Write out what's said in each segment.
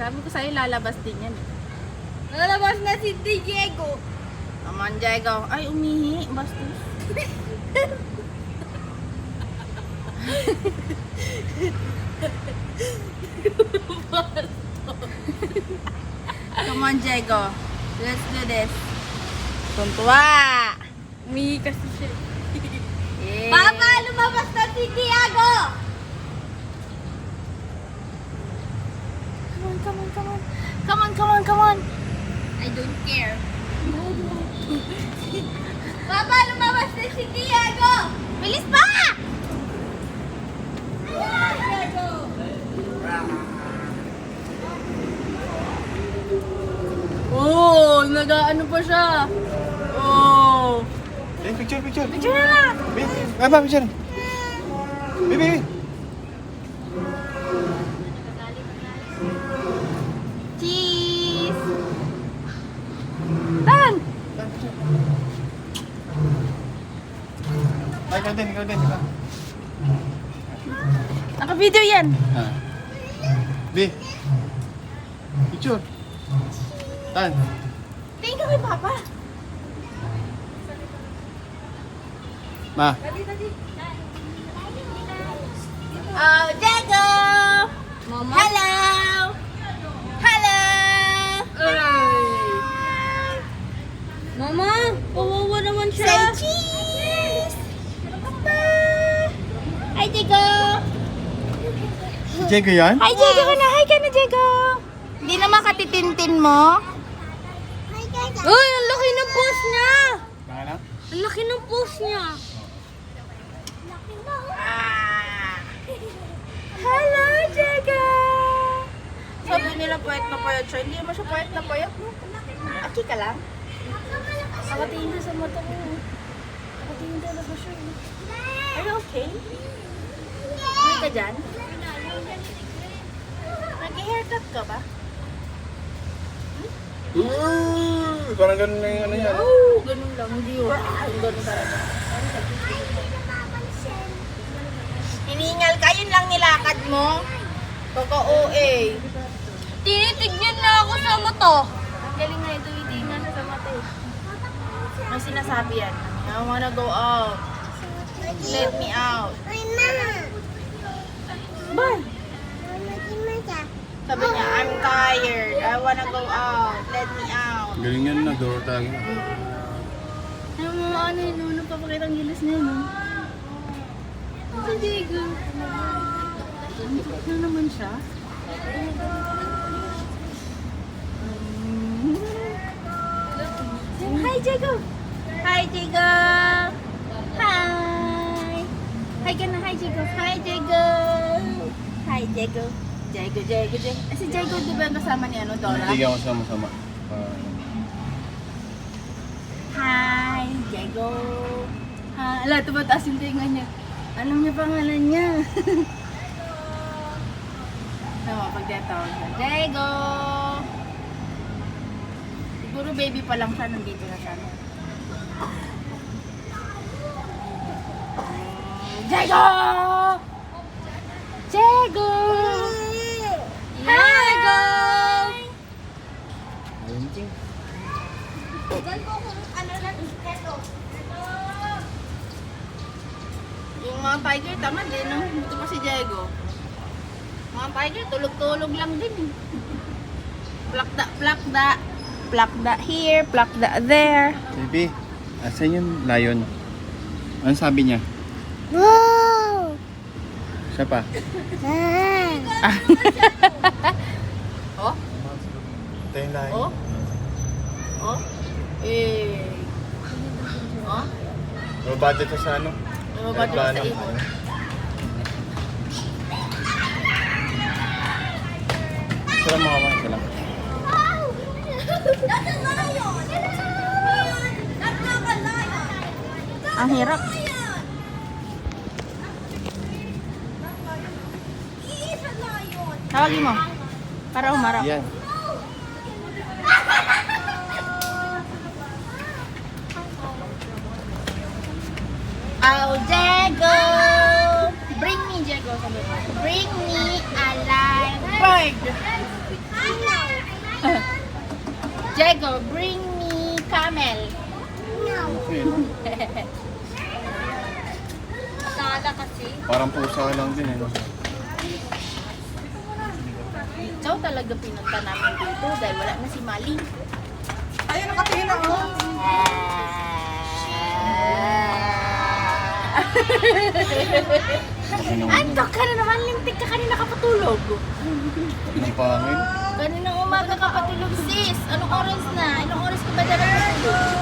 Sabi ko sa'yo, lalabas din yan. Lalabas na si Diego. Come on, Diego. Ay, umihi. Bastos. Come on, Diego. Let's do this. Tuntua! Umihi kasi siya. Yeah. Papa, lumabas na si Diego! Come on, come on, come on. Come on, come on, come on. I don't care. Papa, lumabas na si Diego! Bilis pa! Diego! Oh, nag-ano pa siya. Oh. Eh, picture, picture. Picture na lang. Apa, picture. Bibi. Cheese. Tan. Ay, ikaw din, ikaw din. Ikaw. Naka-video yan. Ah. Bi. Picture. Tan. Tingin ka kay Papa. Ma. Oh, Diego. Mama? Hello. Hello. Mama, kawawa naman Say siya. cheese. Hi, Diego. Si Diego yan? Hi, Diego ka na. Hi ka na, Diego. Hindi naman katitintin mo. Uy, ang laki ng post niya. Baka Ang laki ng post niya. Hello, Diego. Sabi nila payat na payat siya. Hindi naman siya payat na payat. No? Aki ka lang. Nakatingin doon sa mata mo. Nakatingin doon sa siya. Are you okay? Okay ka dyan? Nag-haircut ka ba? Parang ganun na yung ano yan. Oo, ganun lang. Hindi yun. Ganun talaga. Hiningal ka, yun lang nilakad mo. Kaka-OA. Tinitignan na ako sa mata. Ang galing nga ito, hindi nga na sa mata eh. Ano sinasabi yan? I wanna go out. Let me out. Ba? Sabi niya, I'm tired. I wanna go out. Let me out. Galing yan na, door talaga. Ano mo ano yun? Ano papakita ang gilas na yun? No? Sa Diego. Antok na naman siya. Hi, Diego! Hi, Diego! Hi! Hi ka na, hi, Diego! Hi, Diego! Hi, Diego! Diego, Diego, Diego. Si Diego, di ba yung kasama ni ano, Dora? Hindi ka masama-sama. Hi, Diego! Ala, tumataas yung tinga niya. Alam niya pangalan niya. Tama, pagtatawag siya. Diego! Siguro baby pa lang siya, nandito na siya. Diego! Diego! Diego! Diyan po kung ano na eto. Yung mga tiger, tama din, no? Buto pa si Diego. Mga tiger, tulog-tulog lang din. Plakda. Plakda here, plakda there. Baby, asan yung lion? Ano sabi niya? Wow! Siya pa. Oh? Ito yung lion. Oh? Oh? Eh. Oh? Mababa dito sa ano? Lumabas na sa ibon. Sarap mga mga sila. That's a lion! That's not a lion! Ang hirap. He is a lion! Tawagin mo. Para umarap. Yan. Oh, Diego! Bring me, Diego. Sabi mo. Bring me a live bird. Diego, bring me camel. Okay. Nakala kasi. Parang pusa lang din eh. Ikaw talaga pinunta namin dito dahil wala na si Mali. Ayun, nakatingin ako. Antok ka na naman, lintik ka kanina kapatulog. Ng pangil. Kaninang umaga ka patulog, sis. Anong oras na? Anong oras ka ba dapat matulog?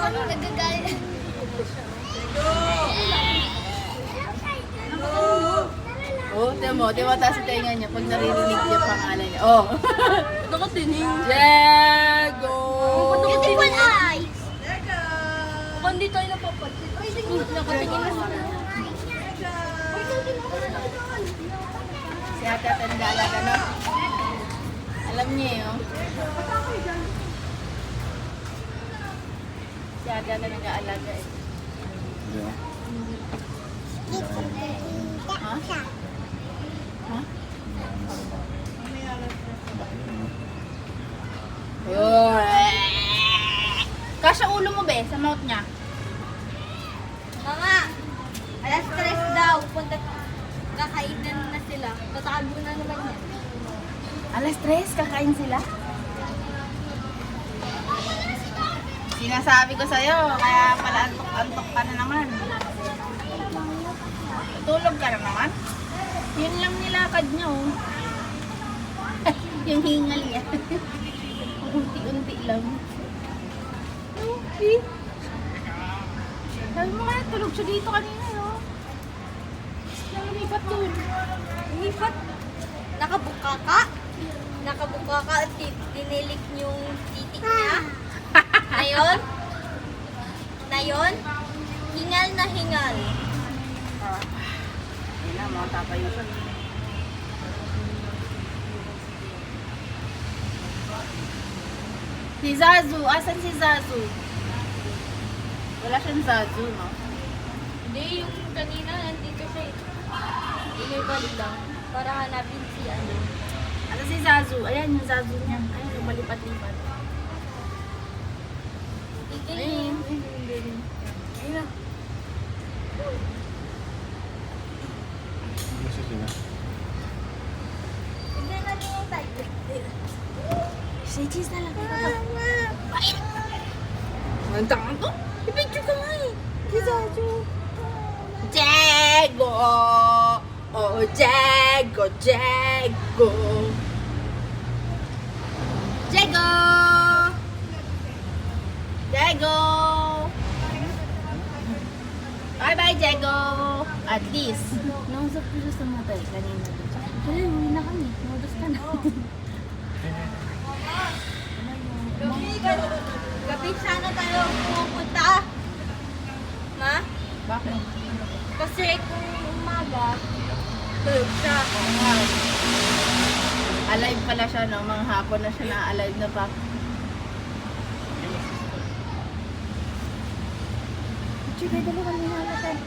Ano nagagalit? Oh, tiyan mo, taas sa tenga niya pag naririnig niya pangalan niya. Oh. Nakatinig. Diego! Beautiful eyes. Diego! Hindi tayo napapansin. Ay, nakatingin na sila. Si ate at nag-aalaga, no? Alam niya eh, oh. Si ate at nag-aalaga eh. Yeah. Ha? Ha? Oh. Kasya ulo mo, be, sa mouth niya. Mama, alas 3 daw. Punta kakainan na sila. Tatago na naman yan. Alas 3, kakain sila. Sinasabi ko sa'yo, kaya pala antok-antok ka na naman. Tulog ka na naman. Yun lang nilakad niya, oh. Yung hingal niya. Unti-unti lang. Okay. Sabi mo nga, tulog siya dito kanina, no? Nang lumipat doon. Lipat. Nakabuka ka. Nakabuka ka at dinilik yung titik niya. Ngayon? Ngayon? Hingal na hingal. Ayun na, mga tapayo siya. Si Zazu, asan si Zazu? Wala siyang Zazu, no? Hindi, yung kanina nandito siya eh. Inibal lang para hanapin si ano. Ano si Zazu? Ayan yung Zazu niya. Ayan, lumalipat-lipat. Titingin. Ayun na. Gusto sila. Tignan natin yung title. Say cheese na lang. Ay! Ang tangan ko? I-picture ko nga eh. Si Zazu. Diego! Oh, Diego! Diego! Diego! Diego! Bye-bye, Diego! At least. Nausap ko siya sa mata eh, kanina. Kaya, huli na kami. Modus ka na. Gabi sana tayo pupunta. Ma? Bakit? Kasi kung umaga, tulog siya. Alive pala siya, no? Mga hapon na siya na-alive na pa. Sige, dalawa na natin.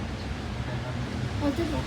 O, dito.